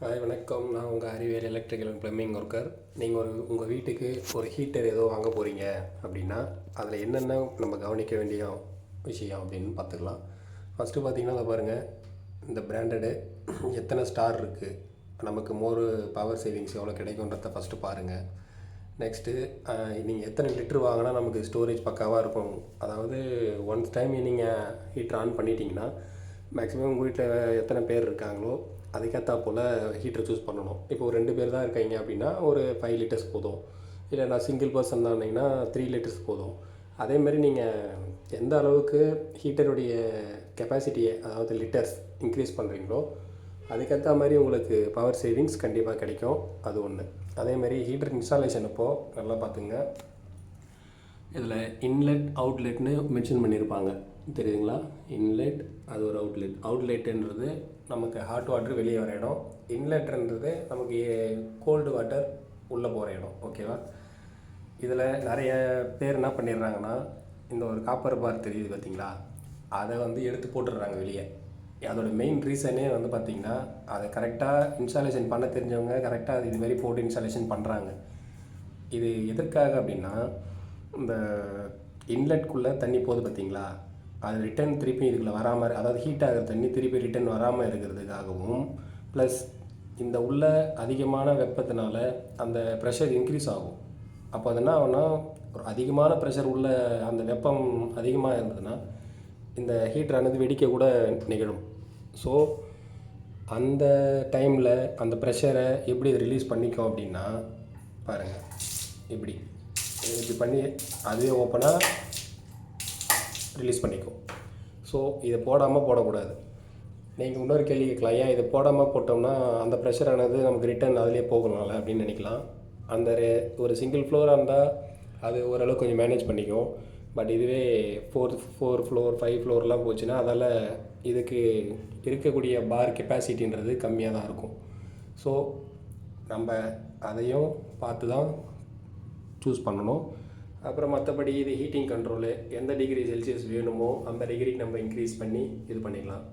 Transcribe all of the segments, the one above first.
Hi வணக்கம். நான் உங்கள் அறிவியல் எலக்ட்ரிக்கல் அண்ட் ப்ளம்பிங் ஒர்க்கர். நீங்கள் உங்கள் வீட்டுக்கு ஒரு ஹீட்டர் ஏதோ வாங்க போகிறீங்க அப்படின்னா அதில் என்னென்ன நம்ம கவனிக்க வேண்டிய விஷயம் அப்படின்னு பார்த்துக்கலாம். ஃபஸ்ட்டு பார்த்திங்கன்னா அதை பாருங்கள், இந்த பிராண்டடு எத்தனை ஸ்டார் இருக்குது, நமக்கு பவர் சேவிங்ஸ் எவ்வளோ கிடைக்குன்றத ஃபஸ்ட்டு பாருங்கள். நெக்ஸ்ட்டு நீங்கள் எத்தனை லிட்ரு வாங்கினா நமக்கு ஸ்டோரேஜ் பக்காவாக இருக்கும். அதாவது ஒன்ஸ் டைம் நீங்கள் ஹீட்டர் ஆன் பண்ணிட்டீங்கன்னா மேக்ஸிமம் உங்கள் வீட்டில் எத்தனை பேர் இருக்காங்களோ அதுக்கேற்றா போல் ஹீட்டர் சூஸ் பண்ணணும். இப்போ ஒரு 2 பேர் தான் இருக்காங்க அப்படின்னா ஒரு 5 லிட்டர்ஸ் போதும். இல்லை நான் சிங்கிள் பர்சன் தானிங்கன்னா 3 லிட்டர்ஸ் போதும். அதேமாதிரி நீங்கள் எந்த அளவுக்கு ஹீட்டருடைய கெப்பாசிட்டியை, அதாவது லிட்டர்ஸ் இன்க்ரீஸ் பண்ணுறீங்களோ அதுக்கேற்ற மாதிரி உங்களுக்கு பவர் சேவிங்ஸ் கண்டிப்பாக கிடைக்கும். அது ஒன்று. அதேமாதிரி ஹீட்டர் இன்ஸ்டாலேஷன் அப்போது நல்லா பார்த்துங்க, இதில் இன்லெட் அவுட்லெட்னு மென்ஷன் பண்ணியிருப்பாங்க, தெரியுதுங்களா? இன்லெட் அது ஒரு அவுட்லெட்டுன்றது நமக்கு ஹாட் வாட்டர் வெளியே வர இடம், இன்லெட்ன்றது நமக்கு கோல்டு வாட்டர் உள்ளே போகிற இடம். ஓகேவா? இதில் நிறைய பேர் என்ன பண்ணிடுறாங்கன்னா, இந்த ஒரு காப்பர் பார் தெரியுது பார்த்தீங்களா, அதை எடுத்து போட்டுடுறாங்க வெளியே. அதோட மெயின் ரீசனே பார்த்திங்கன்னா, அதை கரெக்டாக இன்ஸ்டாலேஷன் பண்ண தெரிஞ்சவங்க கரெக்டாக அது இதுமாரி போட்டு இன்ஸ்டாலேஷன் பண்ணுறாங்க. இது எதற்காக அப்படின்னா, இந்த இன்லெட்குள்ளே தண்ணி போகுது பார்த்தீங்களா, அது ரிட்டன் திருப்பி இதுக்குள்ளே வராமல், அதாவது ஹீட் ஆகிற தண்ணி திருப்பி ரிட்டன் வராமல் இருக்கிறதுக்காகவும், ப்ளஸ் இந்த உள்ள அதிகமான வெப்பத்தினால அந்த ப்ரெஷர் இன்க்ரீஸ் ஆகும். அப்போ அது என்ன ஆகும்னா, ஒரு அதிகமான ப்ரெஷர் உள்ள அந்த வெப்பம் அதிகமாக இருந்ததுன்னா இந்த ஹீட்டரானது வெடிக்க கூட நிகழும். ஸோ அந்த டைமில் அந்த ப்ரெஷரை எப்படி ரிலீஸ் பண்ணிக்கும் அப்படின்னா, பாருங்கள், இப்படி பண்ணி அதுவே ஓப்பனாக ரிலீஸ் பண்ணிக்கும். ஸோ இதை போடக்கூடாது. நீங்கள் இன்னொரு கேள்வி கேட்கலாம், ஏன் இதை போடாமல் போட்டோம்னா அந்த ப்ரெஷரானது நமக்கு ரிட்டன் அதிலே போகணும்ல அப்படின்னு நினைக்கலாம். அந்த ஒரு சிங்கிள் ஃப்ளோராக இருந்தால் அது ஓரளவுக்கு கொஞ்சம் மேனேஜ் பண்ணிக்கும். பட் இதுவே 4 ஃப்ளோர் 5 ஃப்ளோர்லாம் போச்சுன்னா அதால் இதுக்கு இருக்கக்கூடிய பார் கெப்பாசிட்டின்றது கம்மியாக தான் இருக்கும். ஸோ நம்ம அதையும் பார்த்து தான் சூஸ் பண்ணணும். அப்புறம் மற்றபடி இது ஹீட்டிங் கண்ட்ரோலு, எந்த டிகிரி செல்சியஸ் வேணுமோ அந்த டிகிரிக்கு நம்ம இன்க்ரீஸ் பண்ணி இது பண்ணிடலாம்.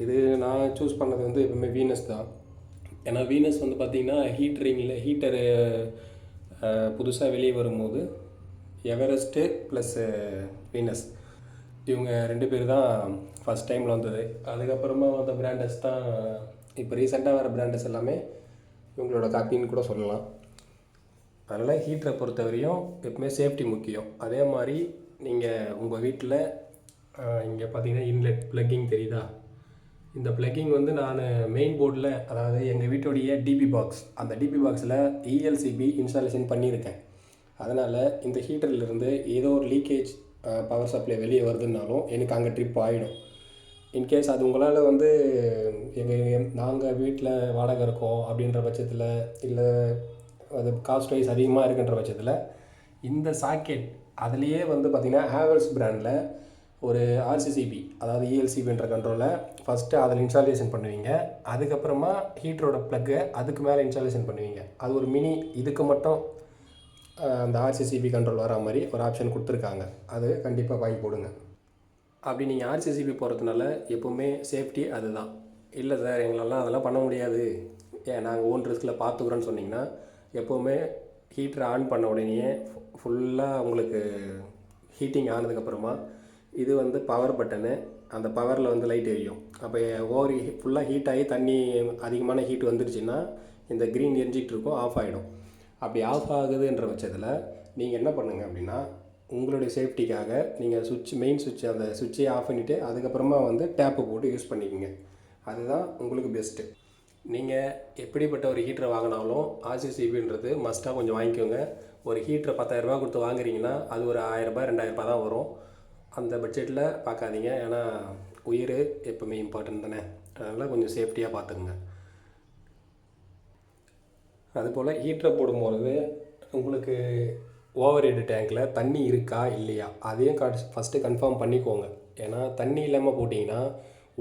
இது நான் சூஸ் பண்ணது எப்பவுமே வீனஸ் தான். ஏன்னா வீனஸ் பார்த்திங்கன்னா ஹீட்டரு புதுசாக வெளியே வரும்போது எவரெஸ்ட்டு ப்ளஸ் வீனஸ் இவங்க 2 பேர் தான் ஃபஸ்ட் டைமில் வந்தது. அதுக்கப்புறமா வந்த பிராண்டஸ் தான் இப்போ ரீசெண்டாக வர பிராண்டஸ் எல்லாமே இவங்களோட காப்பின்னு கூட சொல்லலாம். அதனால் ஹீட்டரை பொறுத்தவரையும் எப்பவுமே சேஃப்டி முக்கியம். அதே மாதிரி நீங்கள் உங்கள் வீட்டில் இங்கே பார்த்தீங்கன்னா இன்லெட் ப்ளக்கிங் தெரியுதா, இந்த ப்ளக்கிங் நான் மெயின் போர்டில், அதாவது எங்கள் வீட்டுடைய டிபி பாக்ஸ், அந்த டிபி பாக்ஸில் இஎல்சிபி இன்ஸ்டாலேஷன் பண்ணியிருக்கேன். அதனால் இந்த ஹீட்டர்லேருந்து ஏதோ ஒரு லீக்கேஜ் பவர் சப்ளை வெளியே வருதுன்னாலும் எனக்கு அங்கே ட்ரிப் ஆகிடும். இன்கேஸ் அது உங்களால் நாங்கள் வீட்டில் வாடகை இருக்கோம் அப்படின்ற பட்சத்தில், இல்லை அது காஸ்ட் வைஸ் அதிகமாக இருக்குன்ற பட்சத்தில் இந்த சாக்கெட் அதுலேயே பார்த்திங்கன்னா ஹேவல்ஸ் பிராண்டில் ஒரு ஆர்சிசிபி, அதாவது இஎல்சிபின்ற கண்ட்ரோலை ஃபஸ்ட்டு அதில் இன்ஸ்டாலேஷன் பண்ணுவீங்க. அதுக்கப்புறமா ஹீட்டரோட ப்ளக்கை அதுக்கு மேலே இன்ஸ்டாலேஷன் பண்ணுவீங்க. அது ஒரு மினி இதுக்கு மட்டும் அந்த ஆர்சிசிபி கண்ட்ரோல் வர மாதிரி ஒரு ஆப்ஷன் கொடுத்துருக்காங்க. அது கண்டிப்பாக வாங்கி போடுங்க. அப்படி நீங்கள் ஆர்சிசிபி போகிறதுனால எப்போவுமே சேஃப்டி அதுதான். இல்லை சார் எங்களெல்லாம் அதெல்லாம் பண்ண முடியாது, நாங்கள் ஓன் ரிஸ்கில் பார்த்துக்குறோன்னு சொன்னிங்கன்னா, எப்போவுமே ஹீட்டரை ஆன் பண்ண உடனே ஃபுல்லாக உங்களுக்கு ஹீட்டிங் ஆனதுக்கப்புறமா இது பவர் பட்டனு, அந்த பவரில் லைட் எரியும். அப்போ ஃபுல்லாக ஹீட் ஆகி தண்ணி அதிகமான ஹீட் வந்துடுச்சுன்னா இந்த க்ரீன் எரிஞ்சிகிட்டு இருக்கும், ஆஃப் ஆகிடும். அப்படி ஆஃப் ஆகுதுன்ற பட்சத்தில் நீங்கள் என்ன பண்ணுங்கள் அப்படின்னா, உங்களுடைய சேஃப்டிக்காக நீங்கள் மெயின் சுவிட்ச் அந்த சுவிட்சே ஆஃப் பண்ணிவிட்டு அதுக்கப்புறமா டேப்பு போட்டு யூஸ் பண்ணிக்கோங்க. அதுதான் உங்களுக்கு பெஸ்ட்டு. நீங்கள் எப்படிப்பட்ட ஒரு ஹீட்டரை வாங்கினாலும் ஆர்சிசிபின்றது மஸ்ட்டாக கொஞ்சம் வாங்கிக்கோங்க. ஒரு ஹீட்டரை 10,000 கொடுத்து வாங்குறீங்கன்னா அது ஒரு 1000 2000 தான் வரும். அந்த பட்ஜெட்டில் பார்க்காதீங்க. ஏன்னா உயிர் எப்போவுமே இம்பார்ட்டன்ட் தானே. அதனால் கொஞ்சம் சேஃப்டியாக பார்த்துக்குங்க. அதுபோல் ஹீட்டரை போடும்போது உங்களுக்கு ஓவர் ஹெட் டேங்கில் தண்ணி இருக்கா இல்லையா அதையும் ஃபஸ்ட்டு கன்ஃபார்ம் பண்ணிக்கோங்க. ஏன்னா தண்ணி இல்லாமல் போட்டிங்கன்னா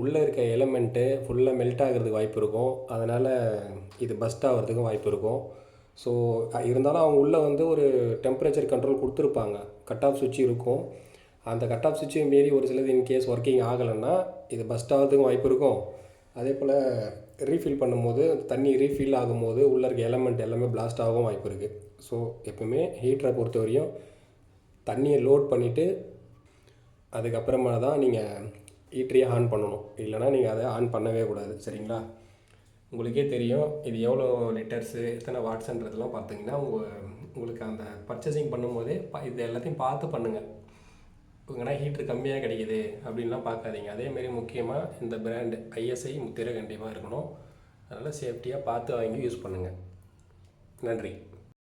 உள்ளே இருக்க எலமெண்ட்டு ஃபுல்லாக மெல்ட் ஆகிறதுக்கு வாய்ப்பு இருக்கும். அதனால் இது பஸ்ட் ஆகிறதுக்கும் வாய்ப்பு இருக்கும். ஸோ இருந்தாலும் அவங்க உள்ளே ஒரு டெம்பரேச்சர் கண்ட்ரோல் கொடுத்துருப்பாங்க, கட் ஆஃப் சுவிட்ச் இருக்கும். அந்த கட் ஆஃப் சுவிட்சையும் மீறி ஒரு சிலது இன்கேஸ் ஒர்க்கிங் ஆகலைன்னா இது பஸ்ட் ஆகிறதுக்கும் வாய்ப்பு இருக்கும். அதே போல் ரீஃபில் பண்ணும்போது தண்ணி ரீஃபில் ஆகும்போது உள்ளே இருக்க எலமெண்ட் எல்லாமே பிளாஸ்ட் ஆகவும் வாய்ப்பு இருக்குது. ஸோ எப்பவுமே ஹீட்டரை பொறுத்த வரையும் தண்ணியை லோட் பண்ணிவிட்டு அதுக்கப்புறமா தான் நீங்கள் ஹீட்டரையே ஆன் பண்ணணும். இல்லைனா நீங்கள் அதை ஆன் பண்ணவே கூடாது. சரிங்களா? உங்களுக்கே தெரியும் இது எவ்வளோ லிட்டர்ஸு எத்தனை வாட்ஸுன்றதெல்லாம் பார்த்தீங்கன்னா உங்களுக்கு அந்த பர்ச்சேசிங் பண்ணும்போதே இது எல்லாத்தையும் பார்த்து பண்ணுங்கள். உங்கன்னா ஹீட்ரு கம்மியாக கிடைக்கிது அப்படின்லாம் பார்க்காதீங்க. அதேமாரி முக்கியமாக இந்த பிராண்டு ISI முத்திரை கண்டிப்பாக இருக்கணும். அதனால் சேஃப்டியாக பார்த்து வாங்கி யூஸ் பண்ணுங்கள். நன்றி.